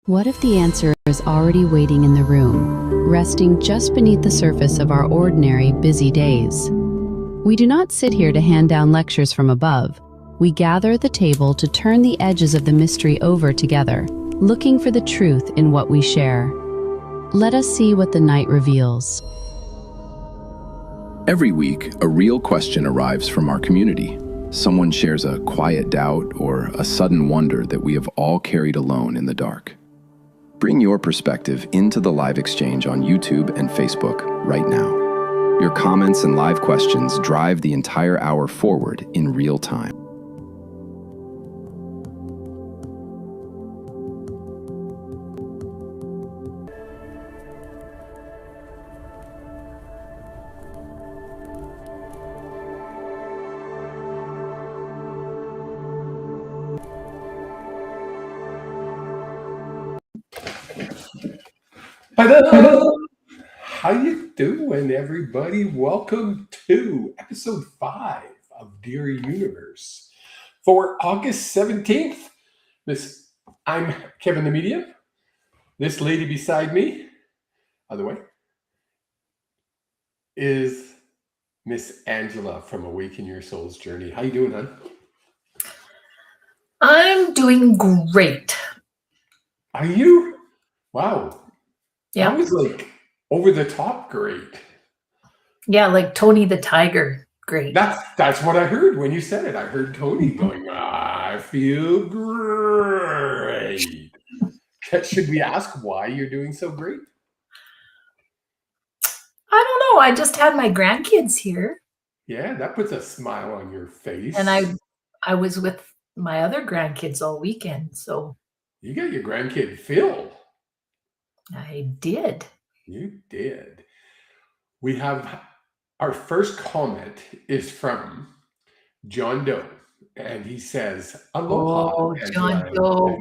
What if the answer is already waiting in the room, resting just beneath the surface of our ordinary, busy days? We do not sit here to hand down lectures from above. We gather at the table to turn the edges of the mystery over together, looking for the truth in what we share. Let us see what the night reveals. Every week, a real question arrives from our community. Someone shares a quiet doubt or a sudden wonder that we have all carried alone in the dark. Bring your perspective into the live exchange on YouTube and Facebook right now. Your comments and live questions drive the entire hour forward in real time. Hello. How you doing, everybody? Welcome to episode 5 of Dear Universe for August 17th. I'm Kevin the Medium. This lady beside me, other way, is Miss Angela from Awaken Your Soul's Journey. How you doing, hon? I'm doing great. Are you? Wow. Yeah. That was like over the top great. Yeah, like Tony the Tiger. Great. That's what I heard when you said it. I heard Tony going, I feel great. Should we ask why you're doing so great? I don't know. I just had my grandkids here. Yeah, that puts a smile on your face. And I was with my other grandkids all weekend, so. You got your grandkid Phil. I did. You did. We have our first comment is from John Doe, and he says, "Aloha." Oh, John Doe.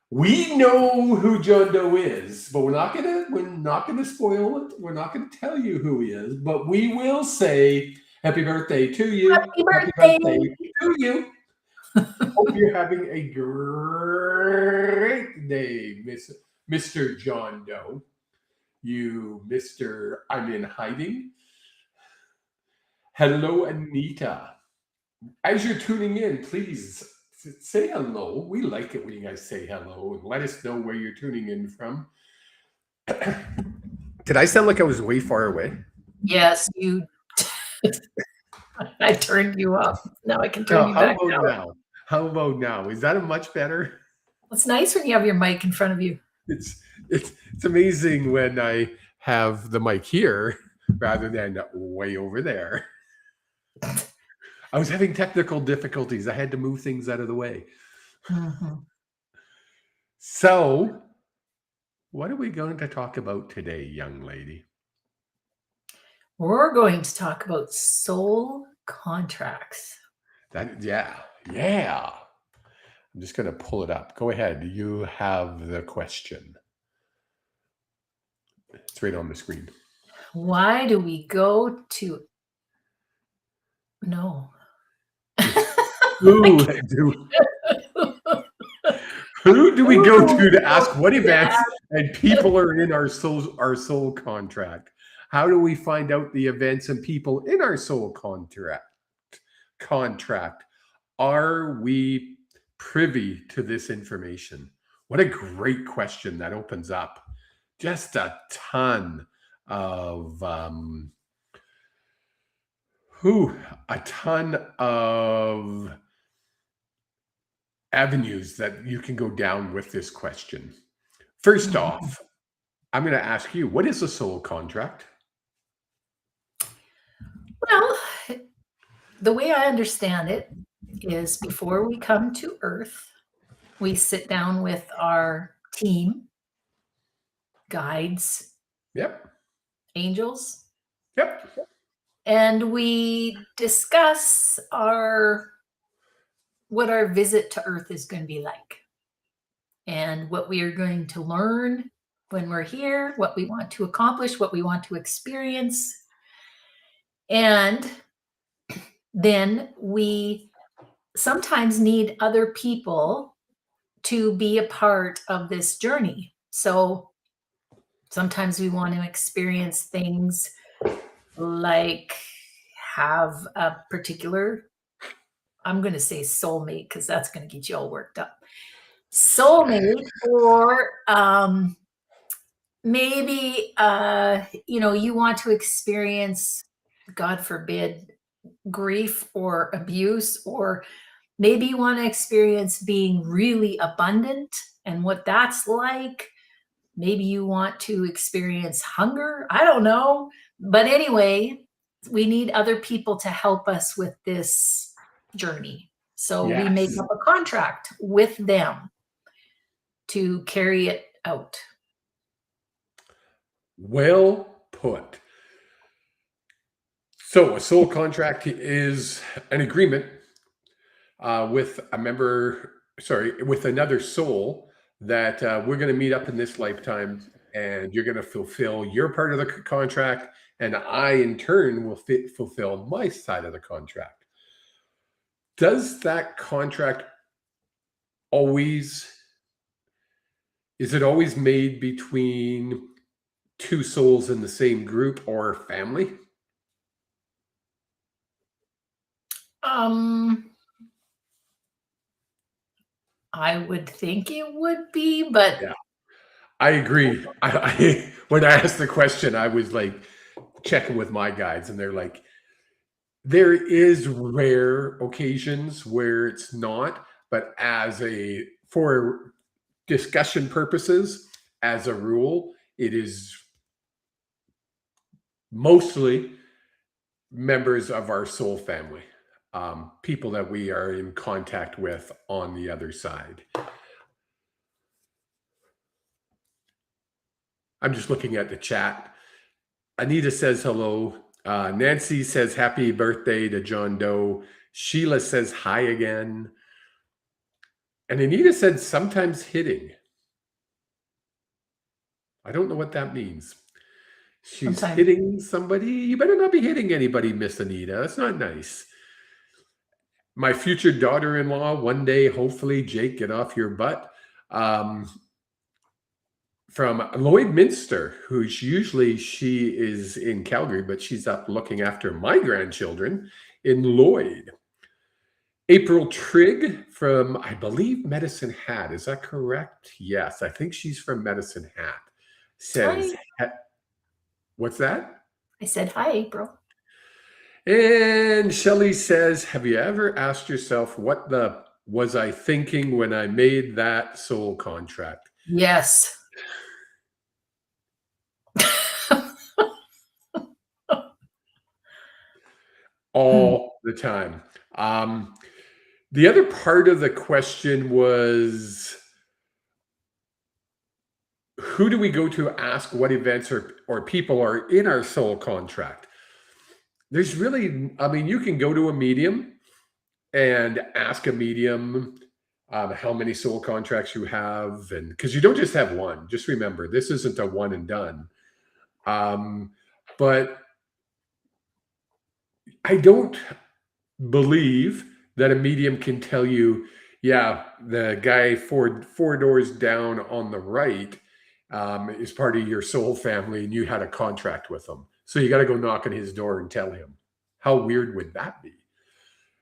We know who John Doe is, but we're not gonna spoil it. We're not gonna tell you who he is, but we will say happy birthday to you. Happy birthday to you. Hope you're having a great day, Mr. John Doe. You, Mr. I'm in hiding. Hello, Anita. As you're tuning in, please say hello. We like it when you guys say hello and let us know where you're tuning in from. Did I sound like I was way far away? Yes, you. I turned you up. Now I can turn you back down. How about now? Is that a much better? It's nice when you have your mic in front of you. It's amazing when I have the mic here rather than way over there. I was having technical difficulties. I had to move things out of the way. Mm-hmm. So, what are we going to talk about today, young lady? We're going to talk about soul contracts. Yeah. I'm just going to pull it up. Go ahead. You have the question. It's right on the screen. Why do we go to... No. Who do we go to ask what events and people are in our soul contract? How do we find out the events and people in our soul contract? Are we privy to this information? What a great question that opens up just a ton of avenues that you can go down with this question. First off, I'm going to ask you, what is a soul contract? Well, the way I understand it is before we come to Earth, we sit down with our team, guides, angels, and we discuss what our visit to Earth is going to be like and what we are going to learn when we're here, what we want to accomplish, what we want to experience. And then we sometimes need other people to be a part of this journey. So sometimes we want to experience things like have a particular, I'm going to say soulmate because that's going to get you all worked up. Soulmate, or maybe you want to experience, God forbid, grief or abuse, or maybe you want to experience being really abundant and what that's like. Maybe you want to experience hunger. I don't know. But anyway, we need other people to help us with this journey. So we make Yes. up a contract with them to carry it out. Well put. So a soul contract is an agreement with a member, with another soul that we're going to meet up in this lifetime, and you're going to fulfill your part of the contract, and I, in turn, will fulfill my side of the contract. Does that contract always, is it always made between two souls in the same group or family? I would think it would be, but Yeah, I agree. When I asked the question, I was like checking with my guides, and they're like, there is rare occasions where it's not, but for discussion purposes, as a rule, it is mostly members of our soul family, people that we are in contact with on the other side. I'm just looking at the chat. Anita says hello. Nancy says happy birthday to John Doe. Sheila says hi again. And Anita said sometimes hitting. I don't know what that means. She's sometimes. hitting somebody. You better not be hitting anybody, Miss Anita. That's not nice. My future daughter-in-law, one day, hopefully, Jake, get off your butt. From Lloydminster, she is in Calgary, but she's up looking after my grandchildren in Lloyd. April Trigg from, I believe, Medicine Hat. Is that correct? Yes, I think she's from Medicine Hat. Says, what's that? I said, hi, April. And Shelley says, have you ever asked yourself, what the was I thinking when I made that soul contract? Yes. All the time. The other part of the question was, who do we go to ask what events or people are in our soul contract? There's really, you can go to a medium and ask a medium how many soul contracts you have, and because you don't just have one. Just remember, this isn't a one and done. But I don't believe that a medium can tell you, yeah, the guy four doors down on the right is part of your soul family and you had a contract with him. So you got to go knock on his door and tell him. How weird would that be?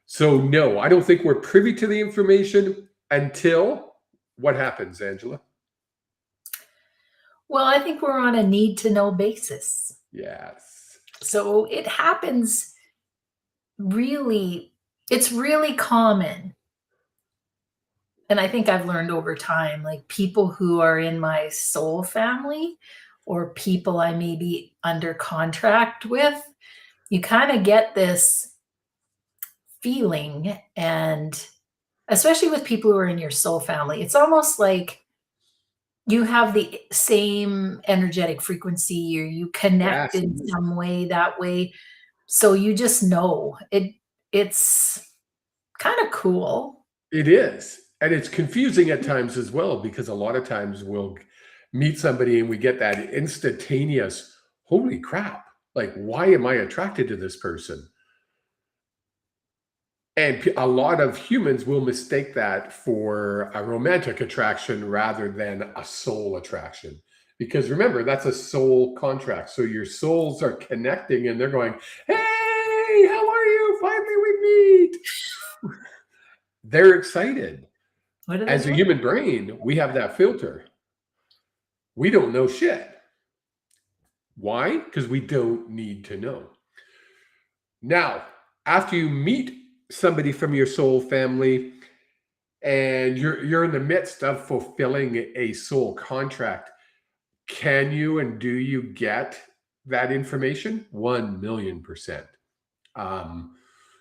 So no, I don't think we're privy to the information until what happens, Angela? Well, I think we're on a need to know basis. Yes. So it happens it's really common. And I think I've learned over time, like people who are in my soul family or people I may be under contract with, you kind of get this feeling, and especially with people who are in your soul family, it's almost like you have the same energetic frequency, or you connect in some way that way. So you just know it's kind of cool. It is. And it's confusing at times as well, because a lot of times we'll meet somebody and we get that instantaneous, holy crap, like, why am I attracted to this person? And a lot of humans will mistake that for a romantic attraction rather than a soul attraction. Because remember, that's a soul contract. So your souls are connecting and they're going, hey, how are you? Finally, we meet. They're excited. What are they As a doing? human brain, we have that filter. We don't know shit. Why? Because we don't need to know. Now, after you meet somebody from your soul family and you're in the midst of fulfilling a soul contract, can you and do you get that information? 1,000,000%.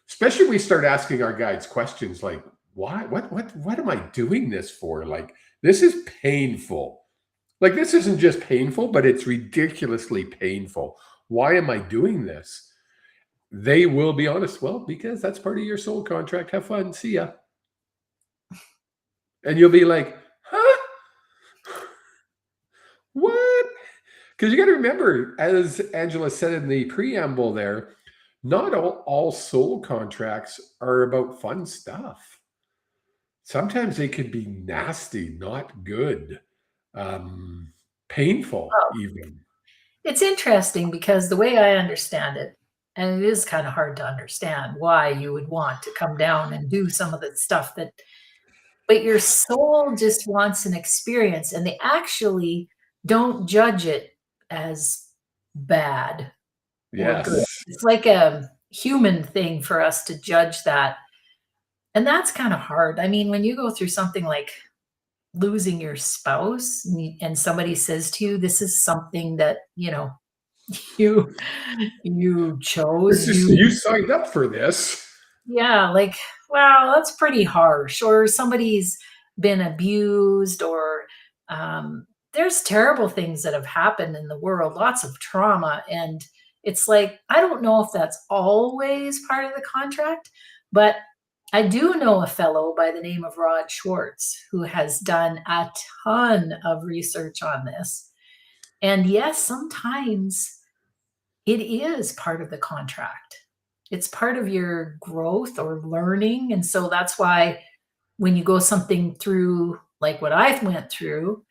Especially we start asking our guides questions like, why? What am I doing this for? Like, this is painful. Like, this isn't just painful, but it's ridiculously painful. Why am I doing this? They will be honest. Well, because that's part of your soul contract. Have fun. See ya. And you'll be like, huh? What? Because you got to remember, as Angela said in the preamble there, not all soul contracts are about fun stuff. Sometimes they could be nasty, not good, painful even. It's interesting because the way I understand it, and it is kind of hard to understand why you would want to come down and do some of the stuff that, but your soul just wants an experience and they actually don't judge it as bad or good. Yes. It's like a human thing for us to judge that. And that's kind of hard. I mean, when you go through something like losing your spouse and somebody says to you, this is something that, you chose, You signed up for this. yeah, like, wow, that's pretty harsh. Or somebody's been abused, or there's terrible things that have happened in the world, lots of trauma. And it's like, I don't know if that's always part of the contract, but I do know a fellow by the name of Rod Schwartz who has done a ton of research on this. And yes, sometimes it is part of the contract. It's part of your growth or learning. And so that's why when you go something through like what I've went through,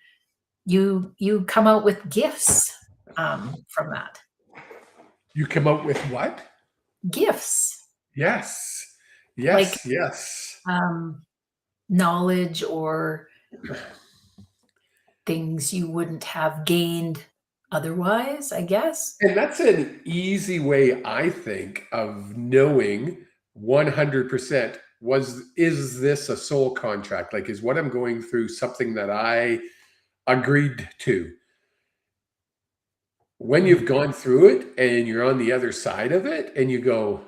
you come out with gifts from that. You come up with what? Gifts. Yes. Like, Yes. knowledge or things you wouldn't have gained otherwise, I guess. And that's an easy way, I think, of knowing 100% is this a soul contract? Like, is what I'm going through something that I agreed to? When you've gone through it and you're on the other side of it and you go,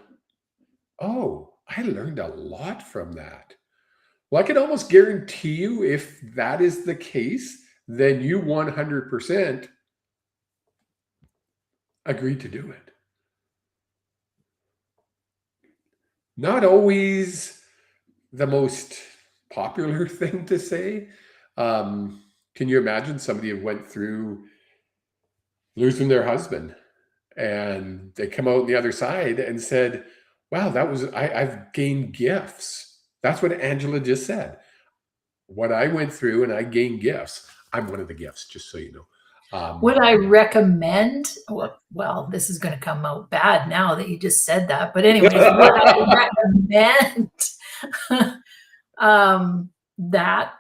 oh, I learned a lot from that. Well, I can almost guarantee you if that is the case, then you 100% agreed to do it. Not always the most popular thing to say. Can you imagine somebody who went through losing their husband and they come out on the other side and said, wow, I've gained gifts. That's what Angela just said. What I went through and I gained gifts. I'm one of the gifts, just so you know. Would I recommend? Well, this is going to come out bad now that you just said that. But anyways, would I recommend that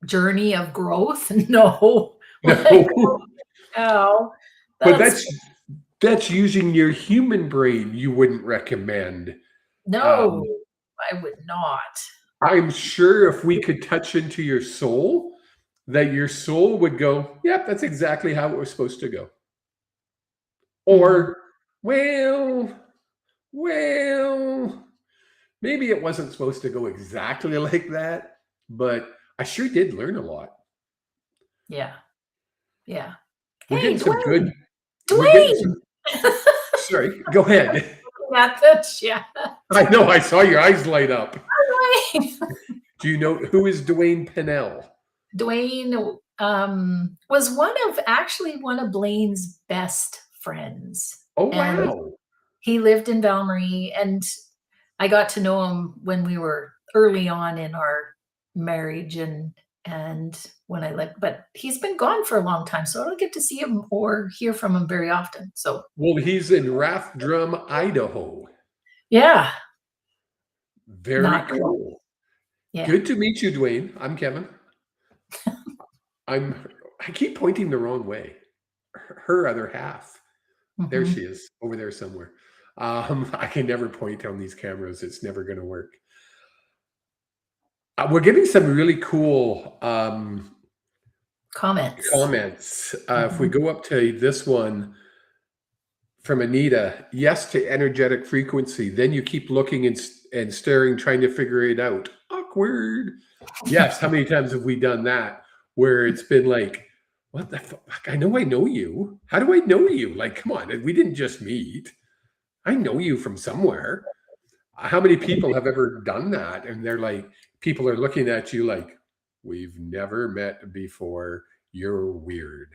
journey of growth? No. No. But that's using your human brain. You wouldn't recommend. No, I would not. I'm sure if we could touch into your soul, that your soul would go, yep, that's exactly how it was supposed to go. Or, well, maybe it wasn't supposed to go exactly like that, but I sure did learn a lot. Yeah. Yeah. We're getting some good. Dwayne! Sorry, go ahead. At this, yeah. I know, I saw your eyes light up. Dwayne. Do you know who is Dwayne Pennell? Dwayne was one of Blaine's best friends. Oh, wow. He lived in Valmarie, and I got to know him when we were early on in our marriage, and when I lived, but he's been gone for a long time, so I don't get to see him or hear from him very often. So Well, he's in Rathdrum, Idaho. yeah, Very not cool. cool. Yeah. Good to meet you, Dwayne. I'm Kevin. I keep pointing the wrong way. Her other half. There Mhm. she is, over there somewhere. I can never point on these cameras. It's never going to work. We're getting some really cool Comments. If we go up to this one from Anita, yes to energetic frequency. Then you keep looking and staring, trying to figure it out. Awkward. Yes. How many times have we done that where it's been like, what the fuck? I know you. How do I know you? Like, come on. We didn't just meet. I know you from somewhere. How many people have ever done that? And they're like, people are looking at you like, we've never met before. You're weird.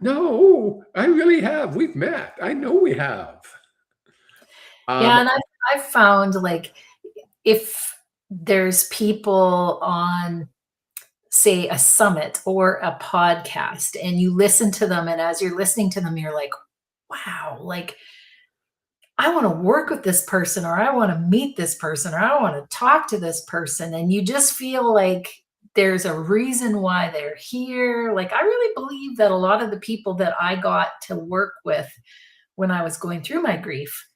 No, I really have. We've met. I know we have. Yeah, and I've found, like, if there's people on, say, a summit or a podcast, and you listen to them, and as you're listening to them, you're like, wow, like, I want to work with this person, or I want to meet this person, or I want to talk to this person. And you just feel like there's a reason why they're here. Like, I really believe that a lot of the people that I got to work with when I was going through my grief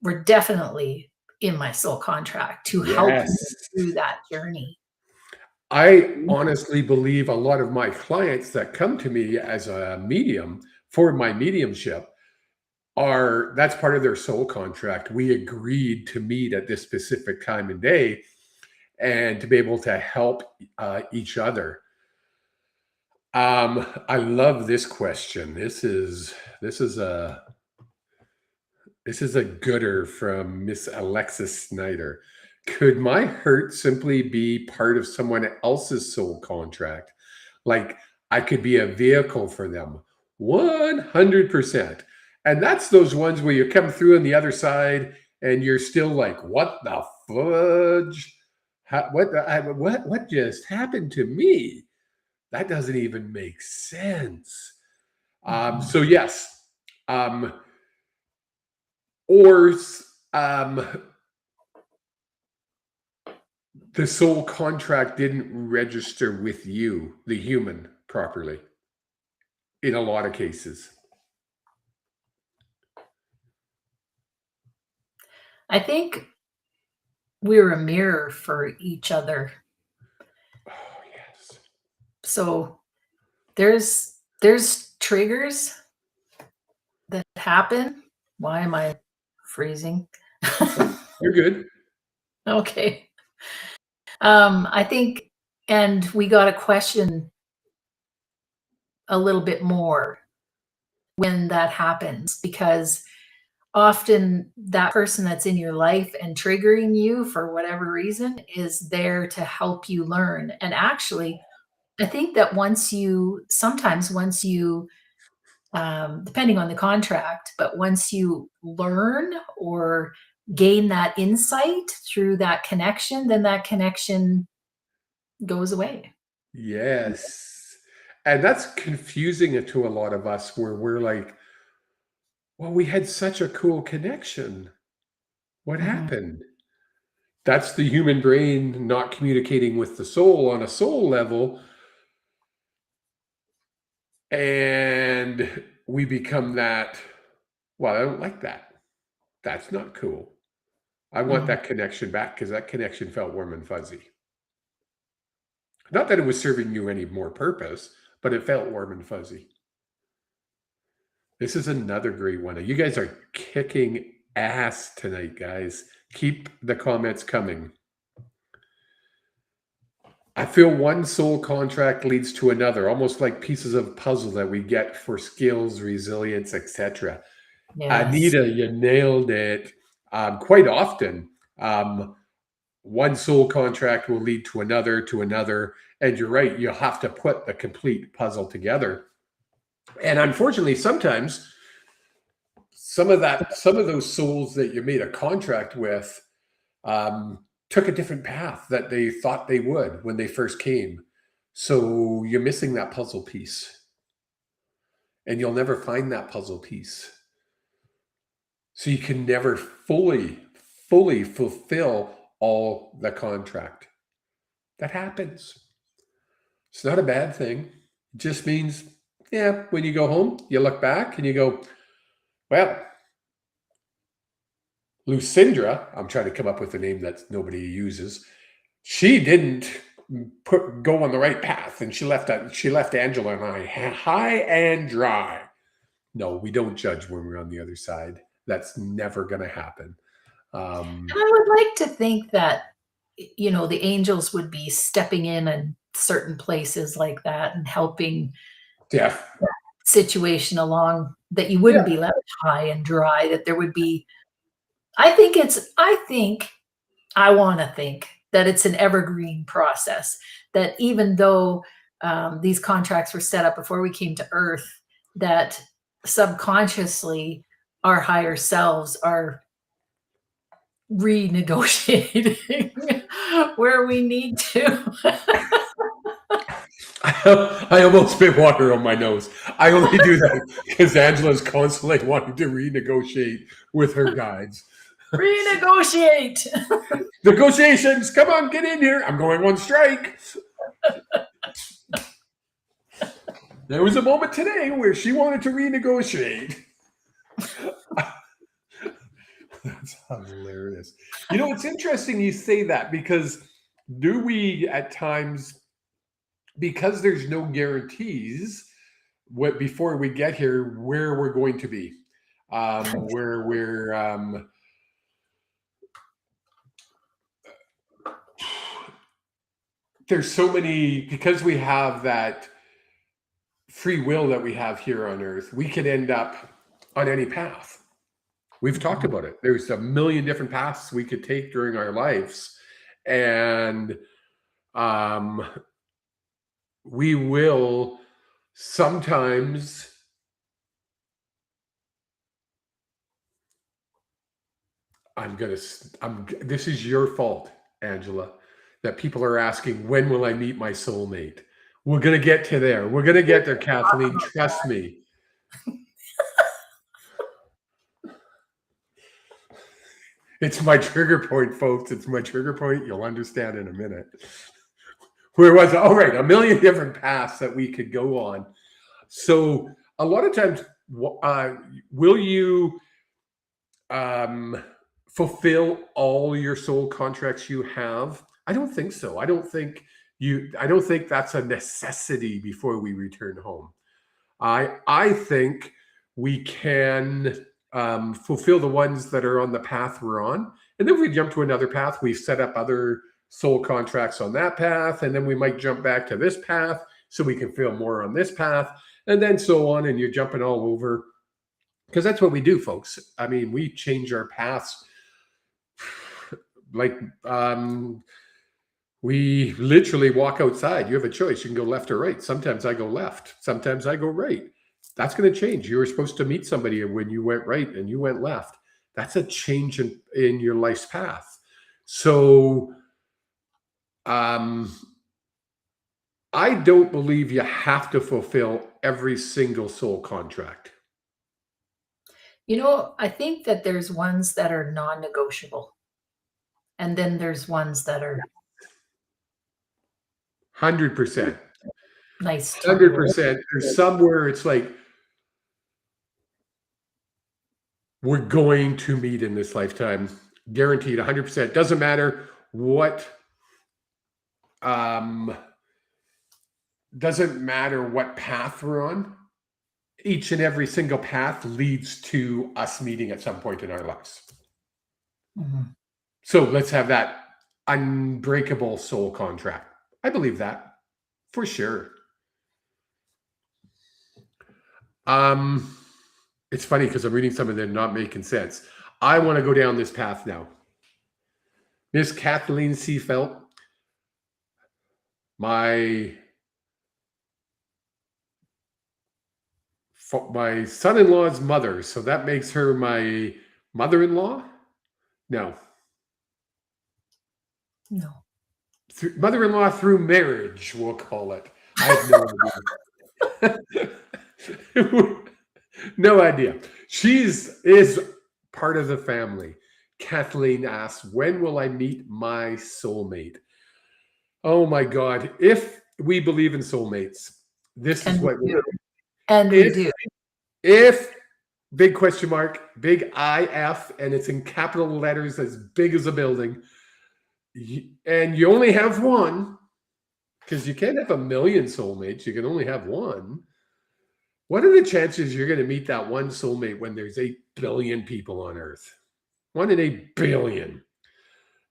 were definitely in my soul contract to help me through that journey. I honestly believe a lot of my clients that come to me as a medium for my mediumship that's part of their soul contract. We agreed to meet at this specific time and day and to be able to help each other. I love this question. This is a gooder from Miss Alexis Snyder. Could my hurt simply be part of someone else's soul contract? Like I could be a vehicle for them. 100%. And that's those ones where you come through on the other side and you're still like, what the fudge? What just happened to me? That doesn't even make sense. So yes. Or the soul contract didn't register with you, the human, properly in a lot of cases. I think we're a mirror for each other. Oh, yes. So there's triggers that happen. Why am I freezing? You're good. Okay. I think, and we got to question a little bit more when that happens, because often that person that's in your life and triggering you for whatever reason is there to help you learn. And actually, I think that once you, depending on the contract, but once you learn or gain that insight through that connection, then that connection goes away. Yes. And that's confusing to a lot of us where we're like, well, we had such a cool connection. What happened? That's the human brain not communicating with the soul on a soul level. And we become that, well, I don't like that. That's not cool. I want that connection back because that connection felt warm and fuzzy. Not that it was serving you any more purpose, but it felt warm and fuzzy. This is another great one. You guys are kicking ass tonight, guys. Keep the comments coming. I feel one soul contract leads to another, almost like pieces of puzzle that we get for skills, resilience, etc. Yes. Anita, you nailed it. Quite often, one soul contract will lead to another, and you're right, you have to put the complete puzzle together. And unfortunately, sometimes some of those souls that you made a contract with took a different path that they thought they would when they first came. So you're missing that puzzle piece. And you'll never find that puzzle piece. So you can never fully fulfill all the contract. That happens. It's not a bad thing. It just means, yeah, when you go home, you look back and you go, well, Lucindra, I'm trying to come up with a name that nobody uses. She didn't go on the right path, and she left Angela and I high and dry. No, we don't judge when we're on the other side. That's never going to happen. And I would like to think that, you know, the angels would be stepping in certain places like that and helping that situation along, that you wouldn't be left high and dry, that there would be, I want to think that it's an evergreen process, that even though these contracts were set up before we came to Earth, that subconsciously our higher selves are renegotiating where we need to. I almost spit water on my nose. I only do that because Angela's constantly wanting to renegotiate with her guides. Renegotiate. Negotiations. Come on, get in here. I'm going on strike. There was a moment today where she wanted to renegotiate. That's hilarious. You know, it's interesting you say that, because do we at times, because there's no guarantees before we get here where we're going to be, where we're there's so many, because we have that free will that we have here on Earth, we could end up on any path. We've talked about it. There's a million different paths we could take during our lives. And we will sometimes this is your fault, Angela, that people are asking, when will I meet my soulmate? We're going to get to there. We're going to get there, Kathleen. Trust me. It's my trigger point, folks. It's my trigger point. You'll understand in a minute. Where was it? All right, a million different paths that we could go on. So a lot of times, will you fulfill all your soul contracts you have? I don't think so. I don't think that's a necessity before we return home. I think we can fulfill the ones that are on the path we're on. And then if we jump to another path, we set up other soul contracts on that path. And then we might jump back to this path so we can feel more on this path. And then so on. And you're jumping all over. Because that's what we do, folks. I mean, we change our paths. Like, we literally walk outside. You have a choice. You can go left or right. Sometimes I go left. Sometimes I go right. That's going to change. You were supposed to meet somebody when you went right and you went left. That's a change in your life's path. So I don't believe you have to fulfill every single soul contract. You know, I think that there's ones that are non-negotiable. And then there's ones that are 100%. Nice. 100%. There's some where it's like, we're going to meet in this lifetime, guaranteed 100%. Doesn't matter what, path we're on. Each and every single path leads to us meeting at some point in our lives. Mm-hmm. So let's have that unbreakable soul contract. I believe that for sure. It's funny because I'm reading some of them not making sense. I want to go down this path now. Miss Kathleen Seafelt, my my son-in-law's mother. So that makes her my mother-in-law? No. No. Mother-in-law through marriage, we'll call it. I have no idea. No idea. Is part of the family. Kathleen asks, when will I meet my soulmate? Oh my God. If we believe in soulmates, this is what we do. And we do. If big question mark, big IF, and it's in capital letters as big as a building, and you only have one, because you can't have a million soulmates, you can only have one. What are the chances you're going to meet that one soulmate when there's 8 billion people on Earth? 1 in 8 billion.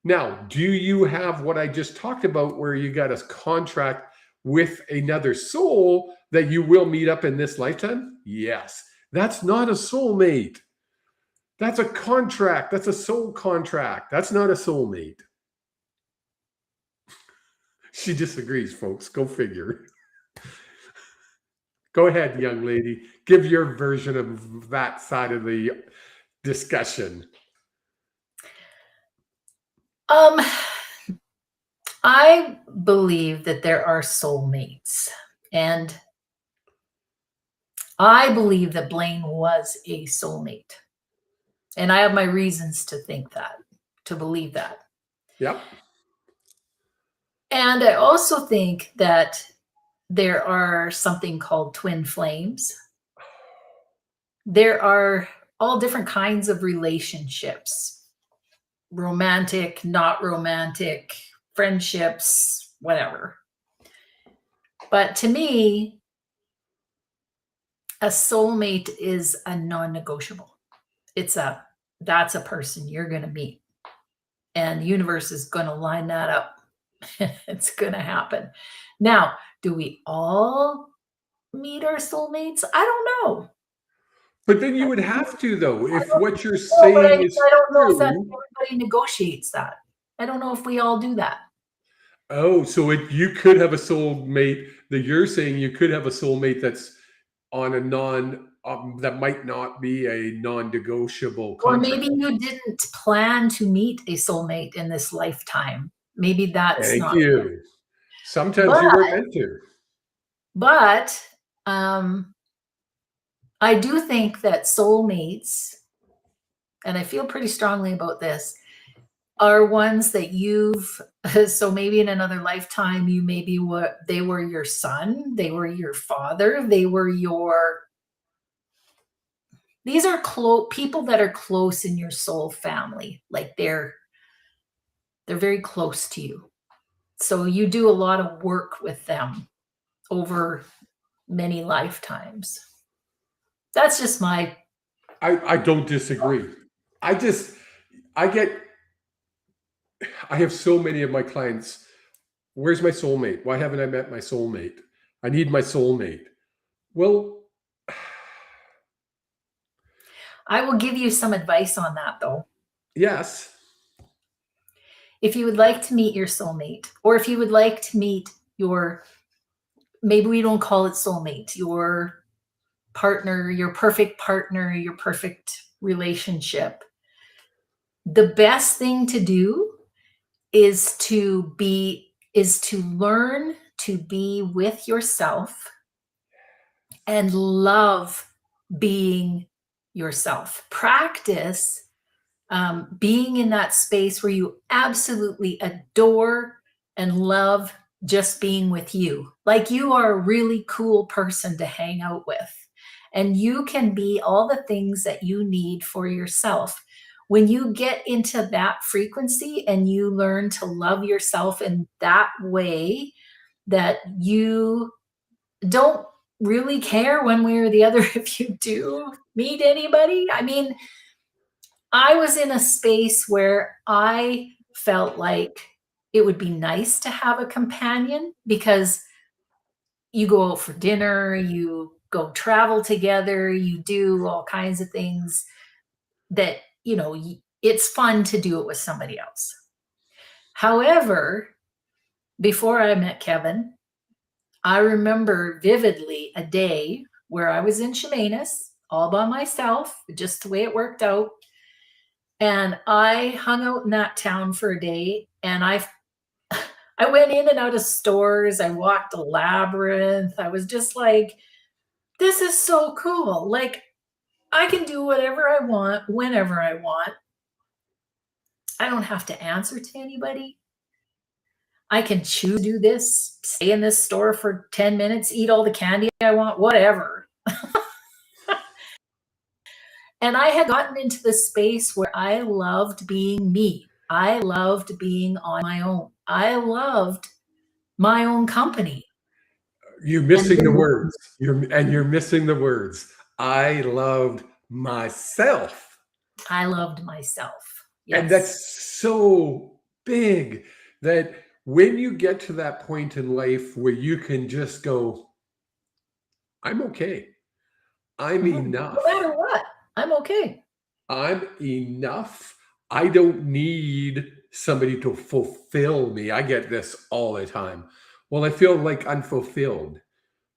Now, do you have what I just talked about where you got a contract with another soul that you will meet up in this lifetime? Yes. That's not a soulmate. That's a contract. That's a soul contract. That's not a soulmate. She disagrees, folks. Go figure. Go ahead, young lady. Give your version of that side of the discussion. I believe that there are soulmates, and I believe that Blaine was a soulmate. And I have my reasons to think that, to believe that. Yep. And I also think that there are something called twin flames. There are all different kinds of relationships, romantic, not romantic, friendships, whatever. But to me, a soulmate is a non-negotiable. That's a person you're going to meet, and the universe is going to line that up. It's going to happen. Now, do we all meet our soulmates? I don't know. But then you would have to, though, if what you're saying is I don't know if true. everybody negotiates that. I don't know if we all do that. Oh, so you could have a soulmate that you're saying you could have a soulmate that's on a that might not be a non-negotiable contract. Or maybe you didn't plan to meet a soulmate in this lifetime. Maybe that's Thank not. you. Sometimes you weren't meant to. But I do think that soulmates, and I feel pretty strongly about this, are ones that so maybe in another lifetime, they were your son, they were your father, these are people that are close in your soul family. Like they're very close to you. So you do a lot of work with them over many lifetimes. That's just I don't disagree. I have so many of my clients. Where's my soulmate? Why haven't I met my soulmate? I need my soulmate. Well, I will give you some advice on that, though. Yes. If you would like to meet your soulmate, or if you would like to meet maybe we don't call it soulmate, your partner, your perfect relationship, the best thing to do is to learn to be with yourself and love being yourself. Practice being in that space where you absolutely adore and love just being with you. Like you are a really cool person to hang out with, and you can be all the things that you need for yourself. When you get into that frequency and you learn to love yourself in that way, that you don't really care one way or the other if you do meet anybody. I mean, I was in a space where I felt like it would be nice to have a companion, because you go out for dinner, you go travel together, you do all kinds of things that, it's fun to do it with somebody else. However, before I met Kevin, I remember vividly a day where I was in Chemainus all by myself, just the way it worked out. And I hung out in that town for a day, and I went in and out of stores. I walked a labyrinth. I was just like, this is so cool. Like, I can do whatever I want, whenever I want. I don't have to answer to anybody. I can choose to do this, stay in this store for 10 minutes, eat all the candy I want, whatever. And I had gotten into the space where I loved being me. I loved being on my own. I loved my own company. You're missing the words. You're missing the words. I loved myself. I loved myself. Yes. And that's so big that when you get to that point in life where you can just go, I'm okay. I'm enough. No matter what, I'm okay. I'm enough. I don't need somebody to fulfill me. I get this all the time. Well, I feel like unfulfilled.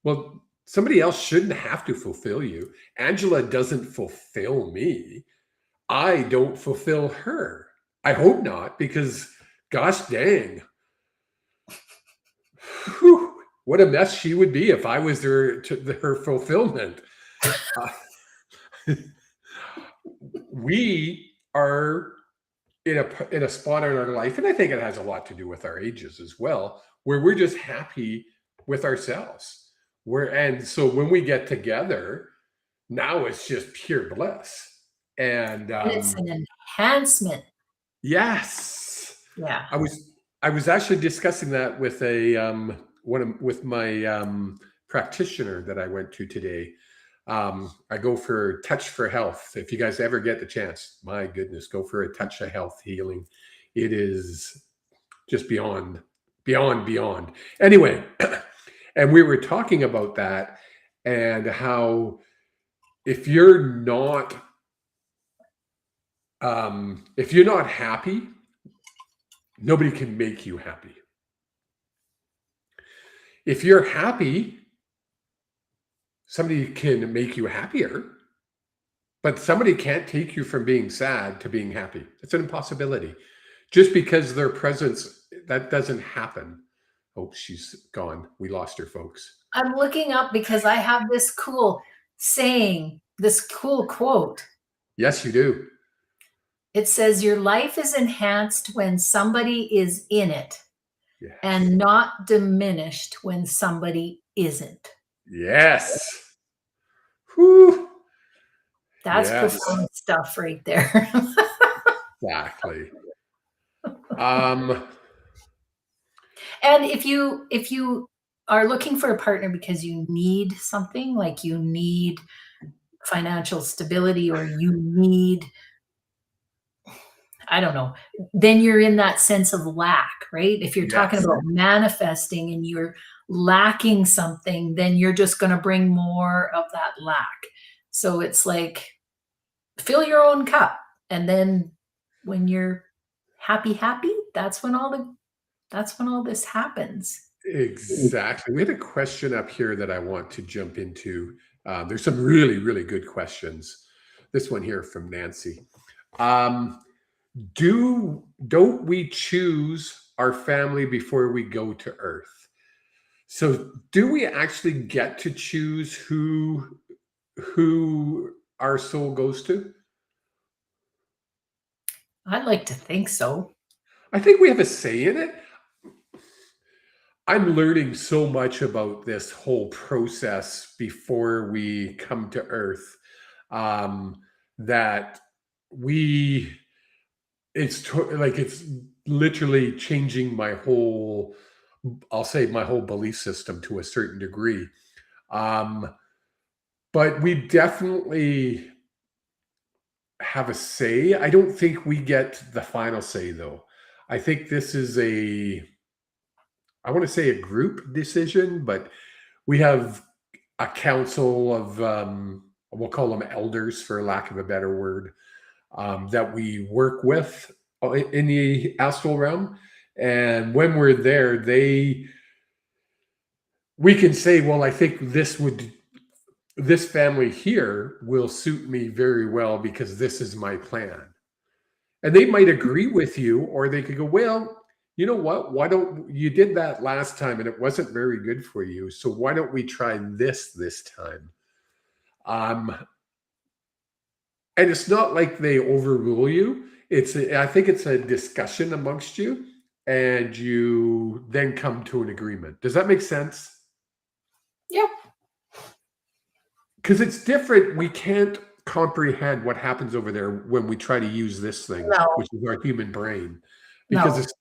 Well, somebody else shouldn't have to fulfill you. Angela doesn't fulfill me. I don't fulfill her. I hope not, because gosh dang. Whew, what a mess she would be if I was her fulfillment. We are in a spot in our life, and I think it has a lot to do with our ages as well, where we're just happy with ourselves. And so when we get together, now it's just pure bliss. And it's an enhancement. Yes. Yeah. I was actually discussing that with with my practitioner that I went to today. I go for Touch for Health. If you guys ever get the chance, my goodness, go for a Touch of Health healing. It is just beyond. Anyway, and we were talking about that and how if you're not happy, nobody can make you happy. If you're happy, somebody can make you happier, but somebody can't take you from being sad to being happy. It's an impossibility. Just because their presence, that doesn't happen. Oh, she's gone. We lost her, folks. I'm looking up because I have this cool saying, this cool quote. Yes, you do. It says, your life is enhanced when somebody is in it, yes, and not diminished when somebody isn't. Yes. Whew. That's profound stuff right there. Exactly. And if you are looking for a partner because you need something, like you need financial stability, or you need, I don't know, then you're in that sense of lack, right? If you're talking about manifesting and you're lacking something, then you're just going to bring more of that lack. So it's like, fill your own cup. And then when you're happy, that's when all this happens. Exactly. We had a question up here that I want to jump into. There's some really, really good questions. This one here from Nancy. Don't we choose our family before we go to Earth? So do we actually get to choose who our soul goes to? I'd like to think so. I think we have a say in it. I'm learning so much about this whole process before we come to Earth, that it's literally changing my whole, I'll say my whole belief system to a certain degree. But we definitely have a say. I don't think we get the final say, though. I think this is I want to say a group decision, but we have a council of, we'll call them elders for lack of a better word, that we work with in the astral realm. And when we're there, we can say, well, I think this would this family here will suit me very well because this is my plan. And they might agree with you, or they could go, well, you know what? Why don't you did that last time and it wasn't very good for you. So why don't we try this time? And it's not like they overrule you. I think it's a discussion amongst you, and you then come to an agreement. Does that make sense? Yep. Because it's different. We can't comprehend what happens over there when we try to use this thing, No. which is our human brain, No. because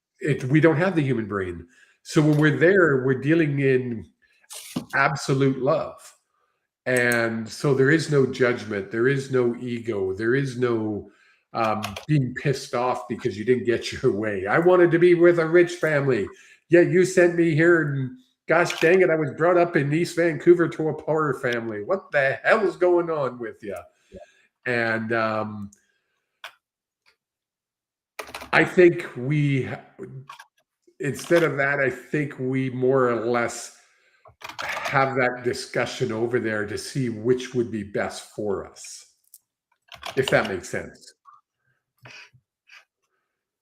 we don't have the human brain. So when we're there, we're dealing in absolute love. And so there is no judgment. There is no ego. There is no being pissed off because you didn't get your way. I wanted to be with a rich family. Yeah, you sent me here, and gosh dang it, I was brought up in East Vancouver to a poorer family. What the hell is going on with you? And I think instead of that, I think we more or less have that discussion over there to see which would be best for us, if that makes sense.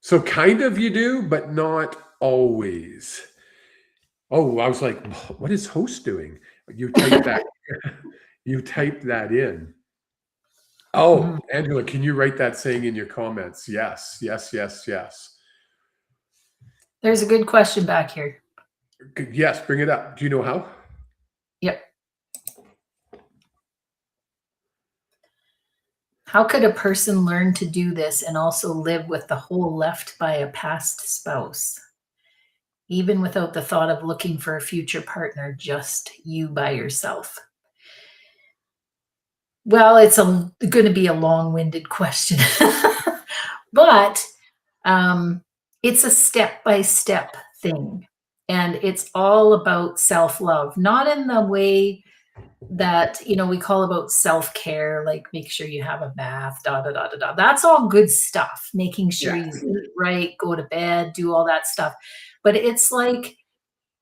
So kind of you do, but not always. Oh, I was like, what is host doing? You typed that. You typed that in. Oh, Angela, can you write that saying in your comments? Yes, yes, yes, yes. There's a good question back here. Yes, bring it up. Do you know how? Yep. How could a person learn to do this and also live with the hole left by a past spouse? Even without the thought of looking for a future partner, just you by yourself. Well, it's going to be a long-winded question, but it's a step-by-step thing. And it's all about self-love, not in the way that, we call about self-care, like make sure you have a bath, da, da, da, da, da. That's all good stuff, making sure you eat right, go to bed, do all that stuff. But it's like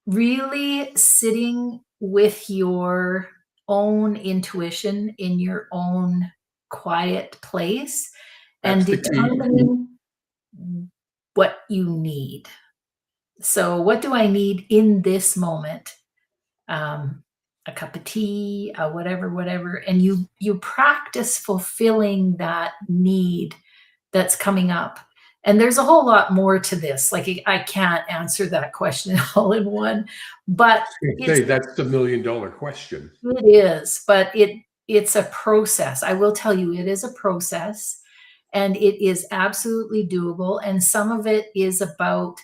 really sitting with your own intuition in your own quiet place and determining what you need. So what do I need in this moment? A cup of tea, whatever. And you practice fulfilling that need that's coming up. And there's a whole lot more to this. Like I can't answer that question all in one, but that's the $1 million question. It is, but it's a process. I will tell you, it is a process, and it is absolutely doable. And some of it is about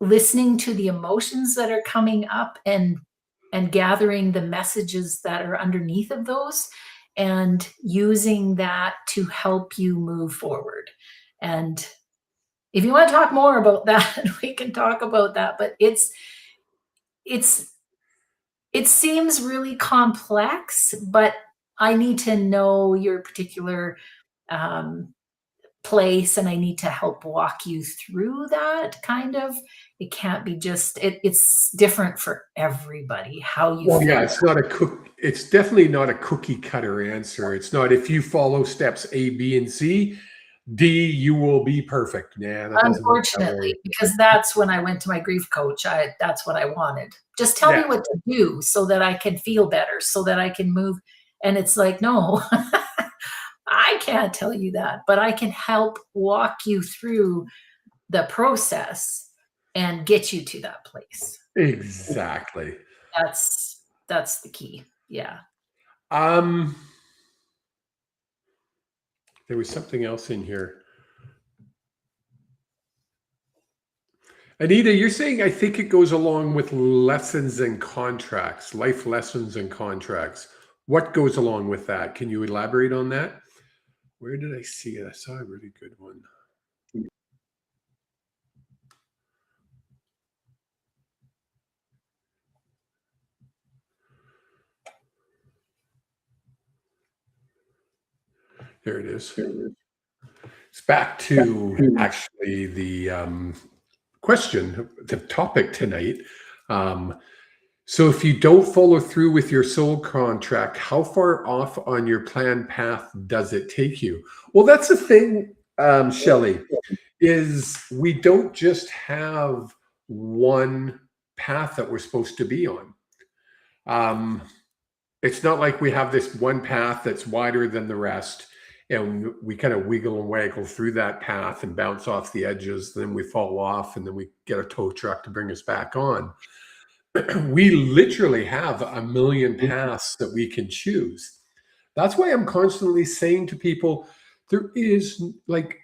listening to the emotions that are coming up and gathering the messages that are underneath of those and using that to help you move forward. And if you want to talk more about that, we can talk about that, but it seems really complex, but I need to know your particular place, and I need to help walk you through that kind of. It can't be just, it's different for everybody, how you feel. Yeah, it's definitely not a cookie cutter answer. It's not, if you follow steps A, B, and C, D, you will be perfect. Yeah, that unfortunately, because that's when I went to my grief coach. That's what I wanted. Just tell me what to do so that I can feel better, so that I can move. And it's like, no, I can't tell you that, but I can help walk you through the process and get you to that place. Exactly. That's the key. Yeah. There was something else in here. Anita, you're saying, I think it goes along with lessons and contracts, life lessons and contracts. What goes along with that? Can you elaborate on that? Where did I see it? I saw a really good one. There it is. It's back to actually the question, the topic tonight. So if you don't follow through with your soul contract, how far off on your planned path does it take you? Well, that's the thing, Shelley, is we don't just have one path that we're supposed to be on. It's not like we have this one path that's wider than the rest, and we kind of wiggle and waggle through that path and bounce off the edges. Then we fall off, and then we get a tow truck to bring us back on. We literally have a million paths that we can choose. That's why I'm constantly saying to people, there is like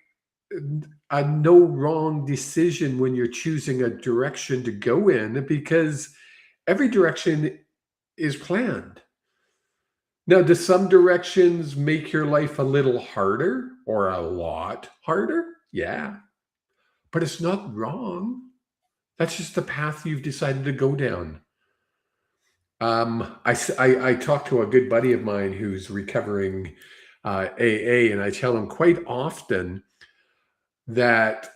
a no wrong decision when you're choosing a direction to go in, because every direction is planned. Now, do some directions make your life a little harder or a lot harder? Yeah, but it's not wrong. That's just the path you've decided to go down. I talked to a good buddy of mine who's recovering AA, and I tell him quite often that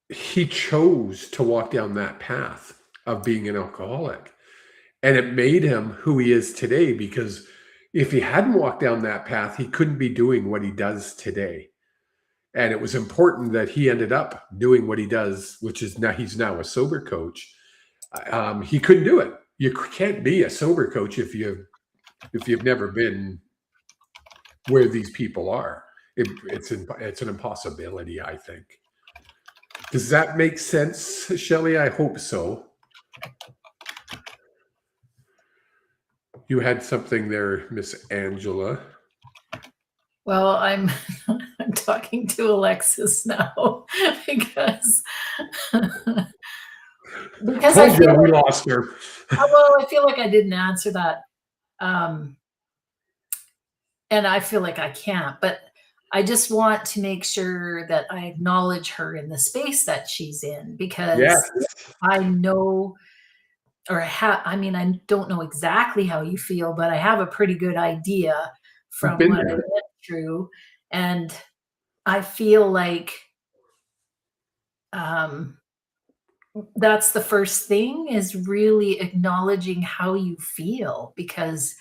he chose to walk down that path of being an alcoholic. And it made him who he is today, because if he hadn't walked down that path, he couldn't be doing what he does today. And it was important that he ended up doing what he does, which is now he's now a sober coach. He couldn't do it. You can't be a sober coach if you've never been where these people are. It's an impossibility, I think. Does that make sense, Shelley? I hope so. You had something there, Miss Angela. Well, I'm talking to Alexis now because I feel we lost her. I feel like I didn't answer that, and I feel like I can't. But I just want to make sure that I acknowledge her in the space that she's in, because I know. I don't know exactly how you feel, but I have a pretty good idea from what I went through. And I feel like that's the first thing, is really acknowledging how you feel, because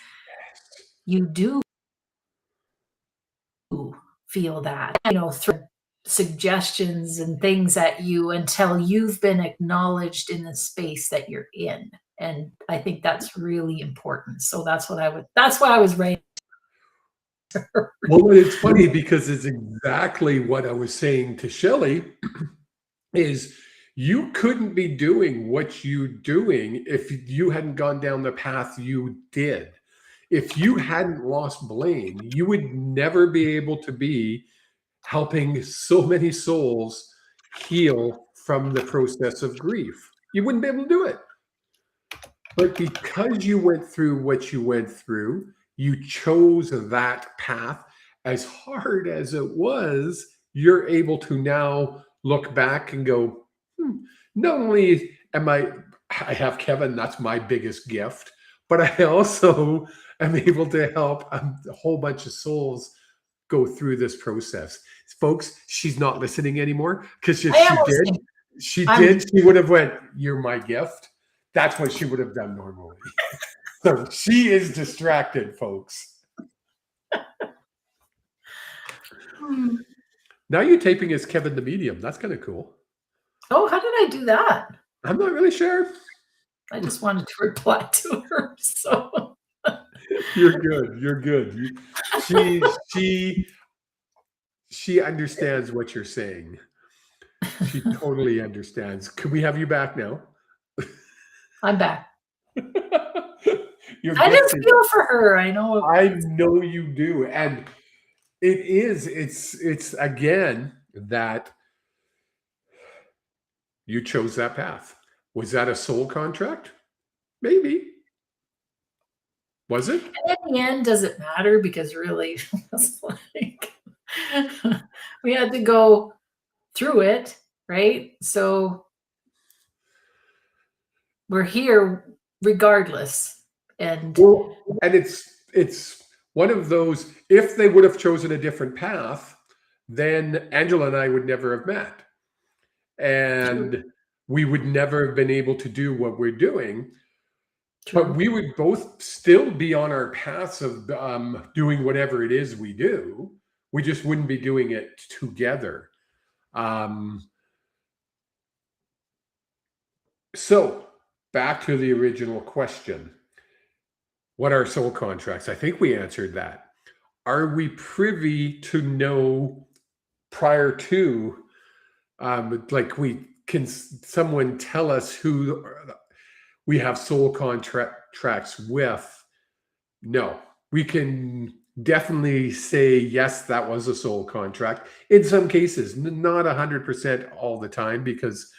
you do feel that, through suggestions and things at you until you've been acknowledged in the space that you're in. And I think that's really important. So that's why I was writing. Well, it's funny because it's exactly what I was saying to Shelley, is you couldn't be doing what you're doing if you hadn't gone down the path you did. If you hadn't lost Blaine, you would never be able to be helping so many souls heal from the process of grief. You wouldn't be able to do it. But because you went through what you went through, you chose that path. As hard as it was, you're able to now look back and go, not only I have Kevin, that's my biggest gift, but I also am able to help a whole bunch of souls go through this process. Folks, she's not listening anymore, because if she would have went, "You're my gift." That's what she would have done normally. So she is distracted, folks. Now you're taping as Kevin the Medium. That's kind of cool. Oh, how did I do that? I'm not really sure. I just wanted to reply to her. So you're good. You're good. She understands what you're saying. She totally understands. Can we have you back now? I'm back. I just feel for her. I know. I know you do. And it's again that you chose that path. Was that a soul contract? Maybe. Was it? And in the end, does it matter? Because really, it's like we had to go through it, right? So we're here regardless. And it's one of those, if they would have chosen a different path, then Angela and I would never have met. And we would never have been able to do what we're doing. True. But we would both still be on our paths of doing whatever it is we do. We just wouldn't be doing it together. So back to the original question. What are soul contracts? I think we answered that. Are we privy to know prior to, can someone tell us who we have soul contracts with? No, we can definitely say, yes, that was a soul contract. In some cases, not 100% all the time, because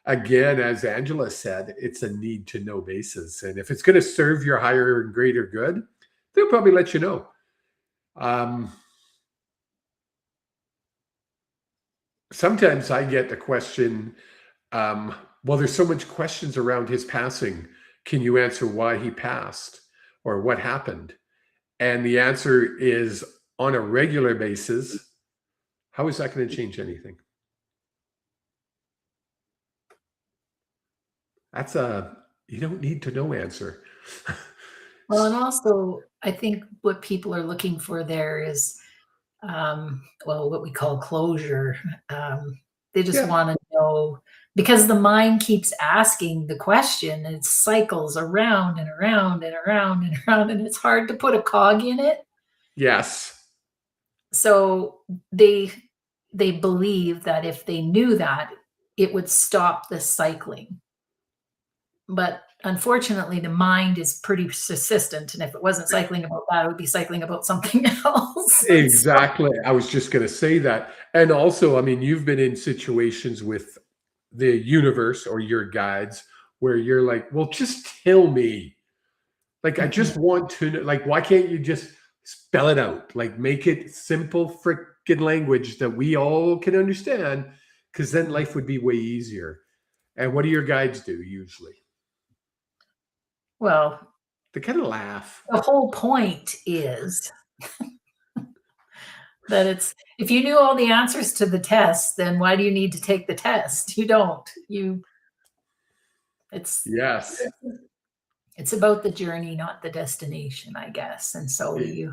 again, as Angela said, it's a need to know basis. And if it's going to serve your higher and greater good, they'll probably let you know. Sometimes I get the question, well, there's so much questions around his passing. Can you answer why he passed or what happened? And the answer is, on a regular basis, how is that going to change anything? That's you don't need to know answer. Well, and also, I think what people are looking for there is, what we call closure. They just want to know, because the mind keeps asking the question, and it cycles around and around and around and around, and it's hard to put a cog in it. Yes. So they believe that if they knew that, it would stop the cycling. But unfortunately, the mind is pretty persistent. And if it wasn't cycling about that, it would be cycling about something else. Exactly. I was just going to say that. And also, I mean, you've been in situations with the universe or your guides where you're like, well, just tell me. Like, I just want to know, like, why can't you just spell it out? Like, make it simple freaking language that we all can understand, because then life would be way easier. And what do your guides do usually? Well, they kind of laugh. The whole point is that if you knew all the answers to the test, then why do you need to take the test? You don't. It's about the journey, not the destination, I guess. And so you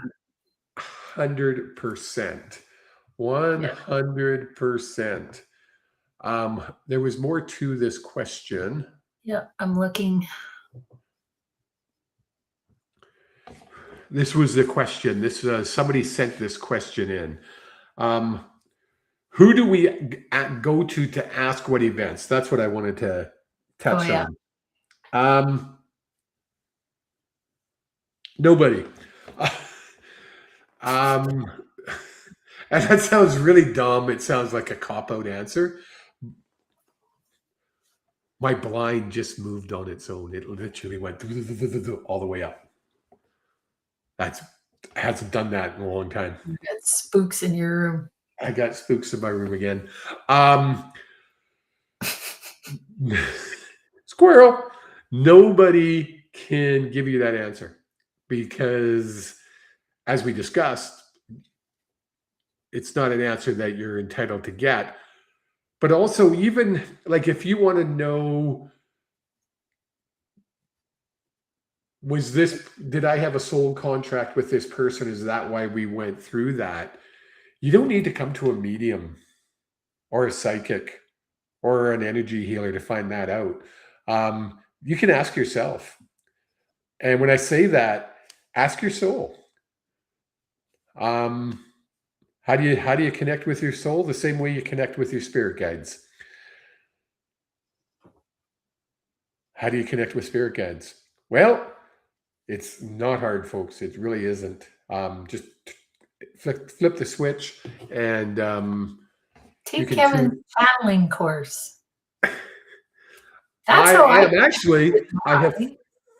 100%. 100%. There was more to this question. Yeah, I'm looking. This was the question. This somebody sent this question in. Who do we go to ask what events? That's what I wanted to touch on. Nobody. And that sounds really dumb. It sounds like a cop-out answer. My blind just moved on its own. It literally went all the way up. I hasn't done that in a long time. You got spooks in your room. I got spooks in my room again. Squirrel. Nobody can give you that answer because, as we discussed, it's not an answer that you're entitled to get. But also, even like if you want to know, did I have a soul contract with this person? Is that why we went through that? You don't need to come to a medium or a psychic or an energy healer to find that out. You can ask yourself. And when I say that, ask your soul. How do you connect with your soul? The same way you connect with your spirit guides. How do you connect with spirit guides? Well, it's not hard, folks. It really isn't. Just flip the switch and take Kevin's channeling course. I have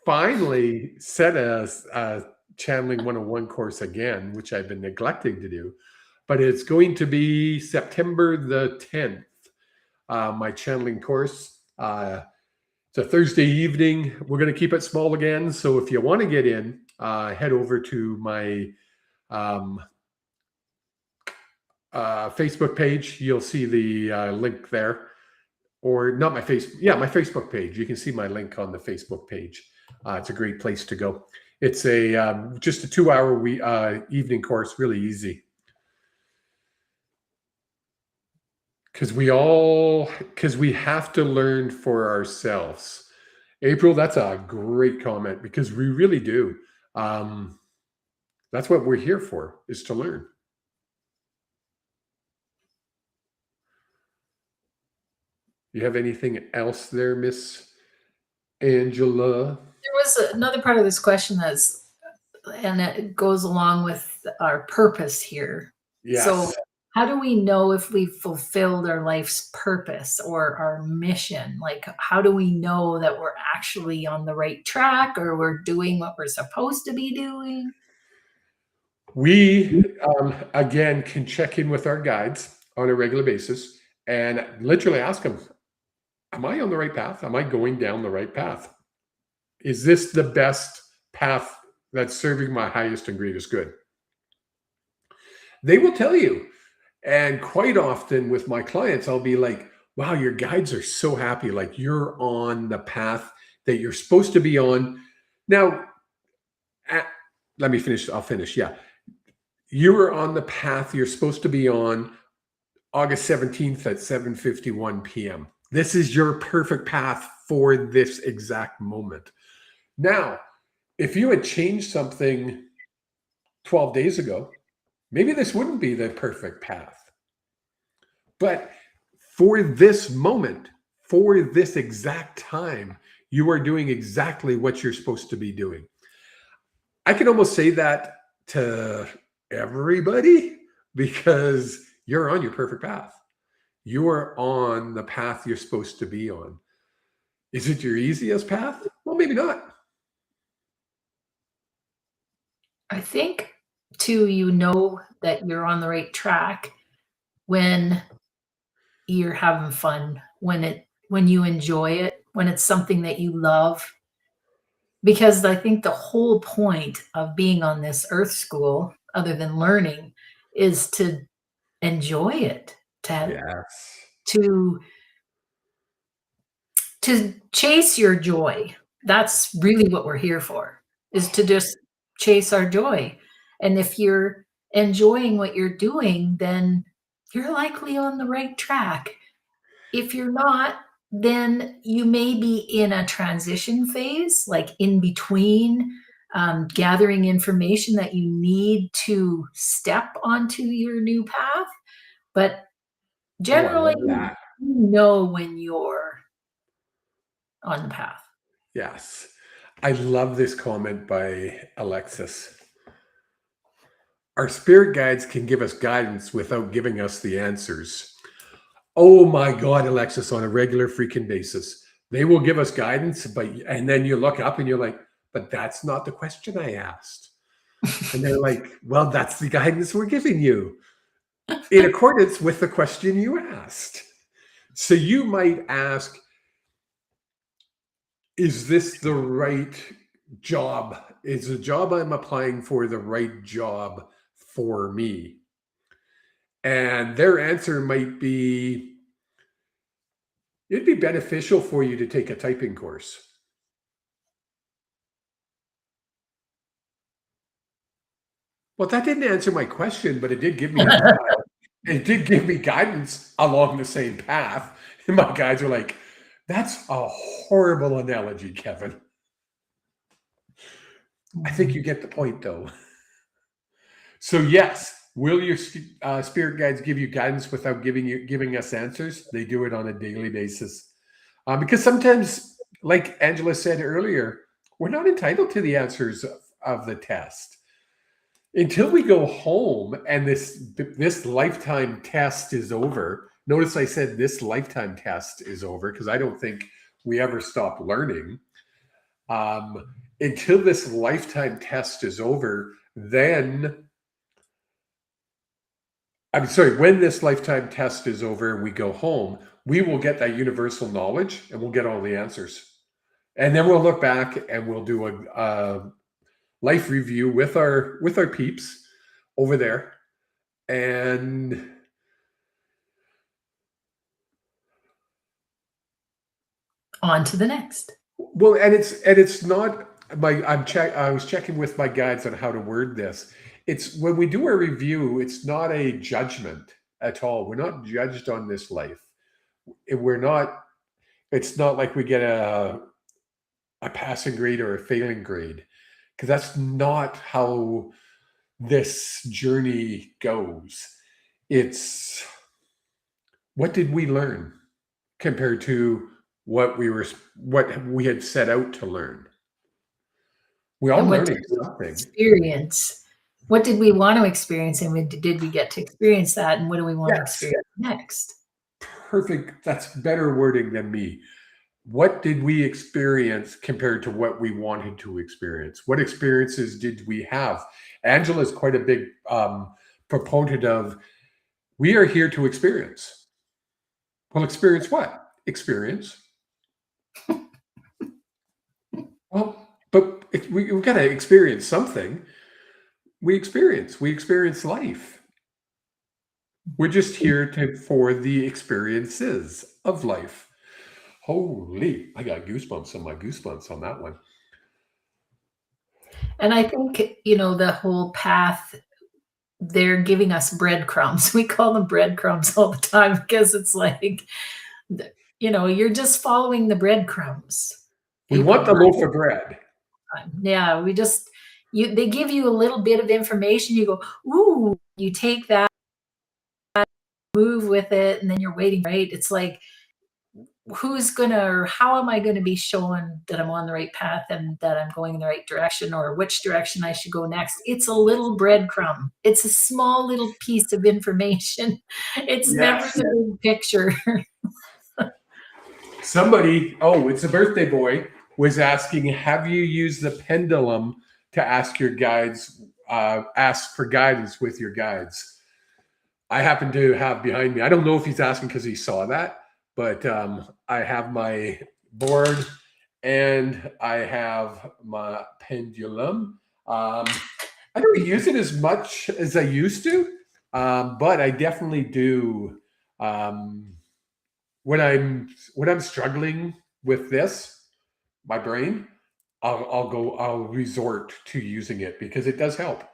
finally set a channeling 101 course again, which I've been neglecting to do, but it's going to be September the 10th. My channeling course. It's a Thursday evening. We're going to keep it small again. So if you want to get in, head over to my Facebook page. You'll see the link there. or not my Facebook. Yeah, my Facebook page. You can see my link on the Facebook page. It's a great place to go. It's a just a 2-hour evening course, really easy. Because we have to learn for ourselves. April, that's a great comment because we really do. That's what we're here for, is to learn. You have anything else there, Miss Angela? There was another part of this question and it goes along with our purpose here. Yes. So how do we know if we've fulfilled our life's purpose or our mission? Like, how do we know that we're actually on the right track or we're doing what we're supposed to be doing? We, again, can check in with our guides on a regular basis and literally ask them, am I on the right path? Am I going down the right path? Is this the best path that's serving my highest and greatest good? They will tell you. And quite often with my clients, I'll be like, wow, your guides are so happy. Like you're on the path that you're supposed to be on. Now, let me finish. I'll finish. Yeah. You are on the path you're supposed to be on August 17th at 7:51 p.m. This is your perfect path for this exact moment. Now, if you had changed something 12 days ago, maybe this wouldn't be the perfect path. But for this moment, for this exact time, you are doing exactly what you're supposed to be doing. I can almost say that to everybody because you're on your perfect path. You are on the path you're supposed to be on. Is it your easiest path? Well, maybe not. I think too, you know that you're on the right track when you're having fun, when you enjoy it, when it's something that you love. Because I think the whole point of being on this earth school, other than learning, is to enjoy it, Yes. to chase your joy. That's really what we're here for, is to just chase our joy. And if you're enjoying what you're doing, then you're likely on the right track. If you're not, then you may be in a transition phase, like in between gathering information that you need to step onto your new path. But generally, you know when you're on the path. Yes. I love this comment by Alexis. Our spirit guides can give us guidance without giving us the answers. Oh my God, Alexis, on a regular freaking basis. They will give us guidance, and then you look up and you're like, but that's not the question I asked. And they're like, well, that's the guidance we're giving you in accordance with the question you asked. So you might ask, is this the right job? Is the job I'm applying for the right job for me? And their answer might be, it'd be beneficial for you to take a typing course. Well, that didn't answer my question, but it did give me guidance along the same path. And my guides were like, that's a horrible analogy, Kevin. I think you get the point, though. So yes, will your spirit guides give you guidance without giving us answers? They do it on a daily basis. Because sometimes, like Angela said earlier, we're not entitled to the answers of the test. Until we go home and this lifetime test is over. Notice I said this lifetime test is over because I don't think we ever stop learning. Until this lifetime test is over, then when this lifetime test is over and we go home, we will get that universal knowledge and we'll get all the answers. And then we'll look back and we'll do a life review with our peeps over there. And On to the next. Well, and it's not I was checking with my guides on how to word this. It's when we do a review, it's not a judgment at all. We're not judged on this life. We're not. It's not like we get a passing grade or a failing grade, because that's not how this journey goes. It's what did we learn compared to what we had set out to learn. We all And what learning did we something. experience? What did we want to experience, and did we get to experience that? And what do we want to Yes. experience next? Perfect. That's better wording than me. What did we experience compared to what we wanted to experience? What experiences did we have? Angela is quite a big proponent of, we are here to experience. Well, experience what? Experience. Well, but we've got to experience something. We experience life. We're just here for the experiences of life. Holy, I got goosebumps on my goosebumps on that one. And I think, the whole path, they're giving us breadcrumbs. We call them breadcrumbs all the time because it's like, you're just following the breadcrumbs. We want the loaf of bread. Yeah, they give you a little bit of information. You go, ooh, you take that, move with it, and then you're waiting, right? It's like, how am I going to be shown that I'm on the right path and that I'm going in the right direction, or which direction I should go next? It's a little breadcrumb. It's a small little piece of information. It's never the big picture. Somebody, it's a birthday boy, was asking, have you used the pendulum to ask your guides, ask for guidance with your guides? I happen to have behind me, I don't know if he's asking because he saw that, but I have my board and I have my pendulum. I don't use it as much as I used to, but I definitely do. When I'm struggling with this, my brain, I'll resort to using it because it does help.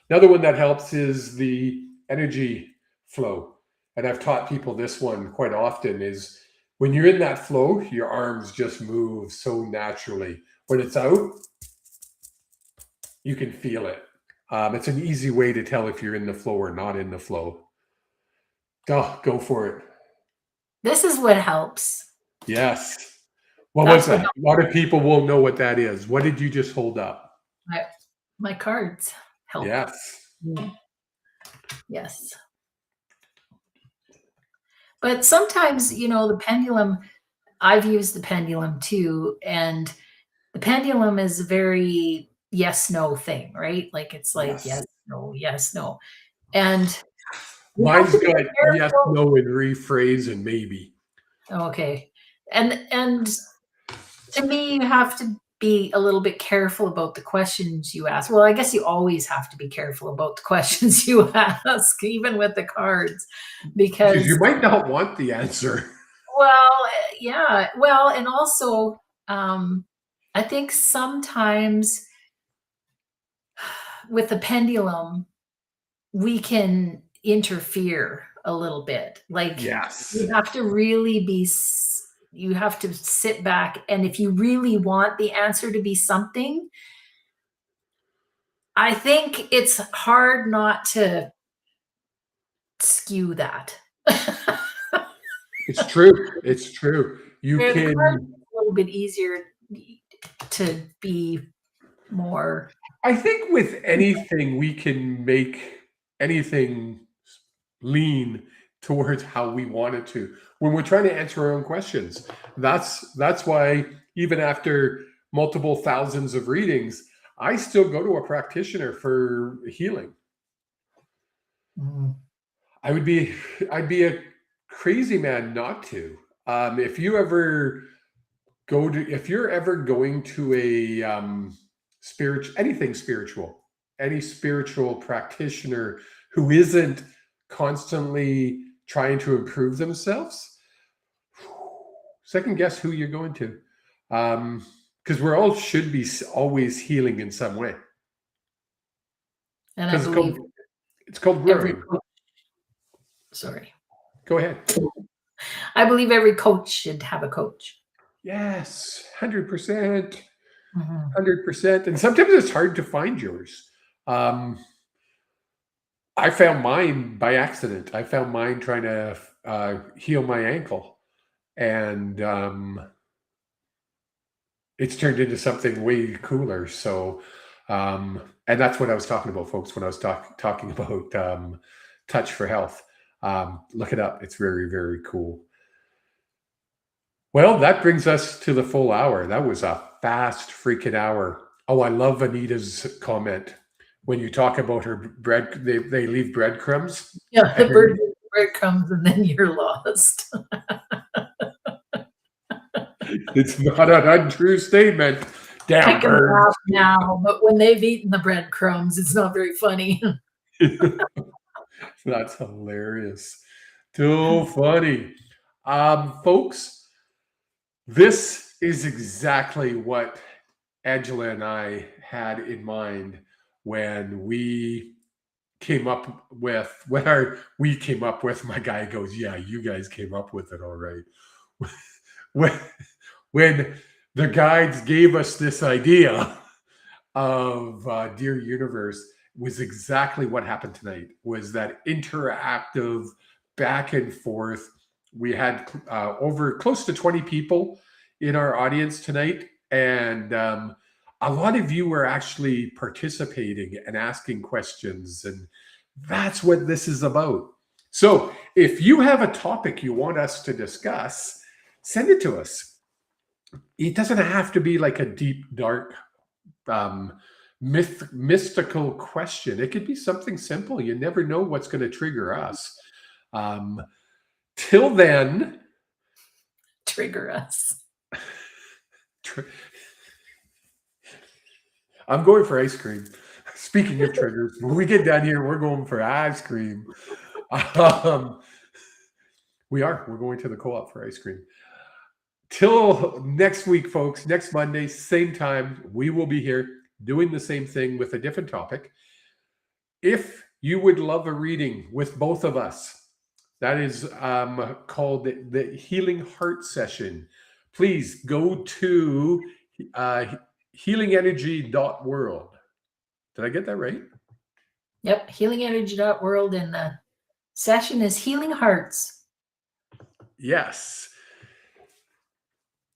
Another one that helps is the energy flow. And I've taught people this one quite often, is when you're in that flow, your arms just move so naturally. When it's out, you can feel it. It's an easy way to tell if you're in the flow or not in the flow. Oh, go for it. This is what helps. Yes. What was that? A lot of people won't know what that is. What did you just hold up? My cards help. Yes. Yes. But sometimes, the pendulum, I've used the pendulum too. And the pendulum is a very yes-no thing, right? Like it's like, yes, no, yes, no. And mine's got yes, no, and rephrase and maybe. Okay. And to me, you have to be a little bit careful about the questions you ask. Well, I guess you always have to be careful about the questions you ask, even with the cards, because you might not want the answer. Well, yeah. Well, and also, I think sometimes with the pendulum, we can interfere a little bit. Like, yes, you have to really you have to sit back, and if you really want the answer to be something, I think it's hard not to skew that. It's true. It's true. You can a little bit easier to be more. I think with anything, we can make anything lean towards how we want it to when we're trying to answer our own questions. That's why even after multiple thousands of readings, I still go to a practitioner for healing. I'd be a crazy man not to. If you're ever going to a any spiritual practitioner who isn't constantly trying to improve themselves, Second guess who you're going to. Because we're all should be always healing in some way. And I believe it's called growing. Sorry. Go ahead. I believe every coach should have a coach. Yes, 100%. 100%. And sometimes it's hard to find yours. I found mine by accident. I found mine trying to heal my ankle. And it's turned into something way cooler. So, and that's what I was talking about, folks, when I was talking about Touch for Health. Look it up. It's very, very cool. Well, that brings us to the full hour. That was a fast freaking hour. Oh, I love Anita's comment. When you talk about her bread, they leave breadcrumbs. Yeah, the breadcrumbs and then you're lost. It's not an untrue statement. Damn birds. Now, but when they've eaten the breadcrumbs, it's not very funny. That's hilarious. Too funny. Folks, this is exactly what Angela and I had in mind when we came up with, my guy goes, yeah, you guys came up with it all right. When the guides gave us this idea of Dear Universe, was exactly what happened tonight, was that interactive back and forth. We had over close to 20 people in our audience tonight. And a lot of you were actually participating and asking questions. And that's what this is about. So if you have a topic you want us to discuss, send it to us. It doesn't have to be like a deep, dark, mystical question. It could be something simple. You never know what's going to trigger us. Till then, trigger us. I'm going for ice cream. Speaking of triggers, when we get down here, we're going for ice cream. We're going to the co-op for ice cream. Till next week, folks, next Monday, same time, we will be here doing the same thing with a different topic. If you would love a reading with both of us, that is called the Healing Heart Session. Please go to healingenergy.world. Did I get that right? Yep, healingenergy.world, and the session is Healing Hearts. Yes.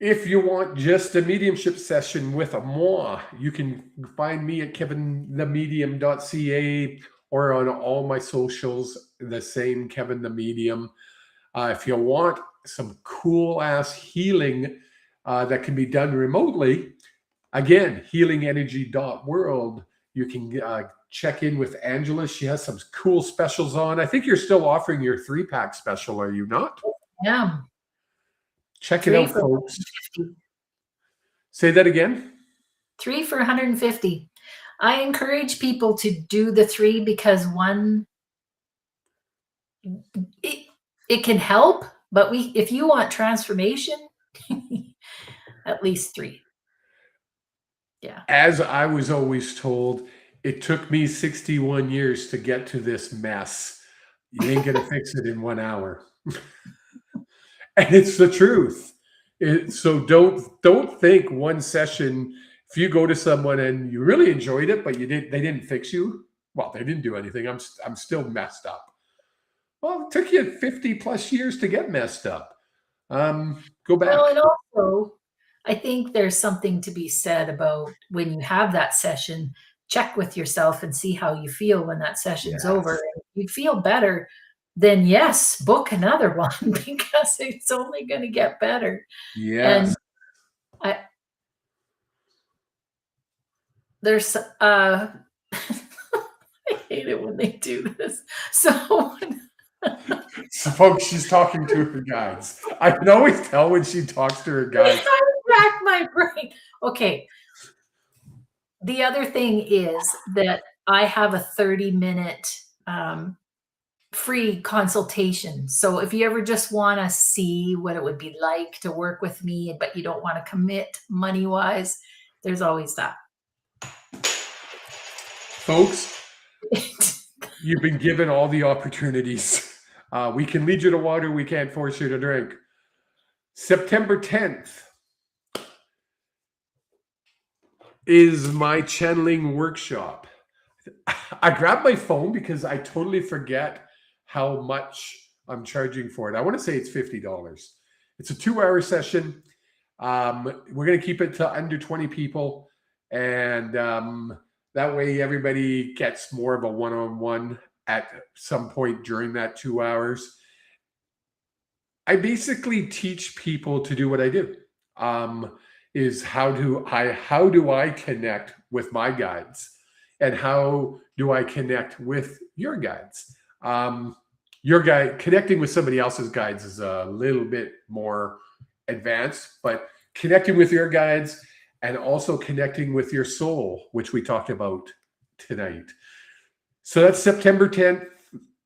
If you want just a mediumship session with a moi, you can find me at kevinthemedium.ca or on all my socials, the same Kevin the Medium. If you want some cool ass healing that can be done remotely, again, healingenergy.world. You can check in with Angela. She has some cool specials on. I think you're still offering your 3-pack special, are you not? Yeah. Check it out, folks. 150. Say that again. 3 for 150. I encourage people to do the 3 because one, it can help, but if you want transformation, at least 3. Yeah. As I was always told, it took me 61 years to get to this mess. You ain't gonna fix it in 1 hour. And it's the truth. So don't think one session, if you go to someone and you really enjoyed it, but they didn't fix you. Well, they didn't do anything. I'm still messed up. Well, it took you 50 plus years to get messed up. Go back. Well, and also, I think there's something to be said about when you have that session, check with yourself and see how you feel when that session's over. If you feel better, then yes, book another one because it's only going to get better. Yes. And I hate it when they do this. So folks, she's talking to her guides. I can always tell when she talks to her guides. I rack my brain. Okay. The other thing is that I have a 30-minute free consultation. So if you ever just want to see what it would be like to work with me, but you don't want to commit money-wise, there's always that. Folks, you've been given all the opportunities. We can lead you to water. We can't force you to drink. September 10th is my channeling workshop. I grabbed my phone because I totally forget how much I'm charging for it. I want to say it's $50. It's a 2-hour session. We're going to keep it to under 20 people. And that way everybody gets more of a one-on-one at some point during that 2 hours. I basically teach people to do what I do. Is how do I connect with my guides, and how do I connect with your guides? Your guide connecting with somebody else's guides is a little bit more advanced, but connecting with your guides and also connecting with your soul, which we talked about tonight. So that's September 10th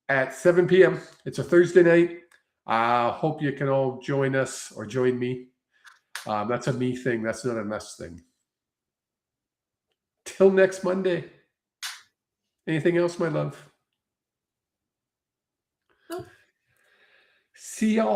at 7 p.m. It's a Thursday night. Hope you can all join us or join me. That's a me thing. That's not a us thing. Till next Monday. Anything else, my love? Nope. See y'all.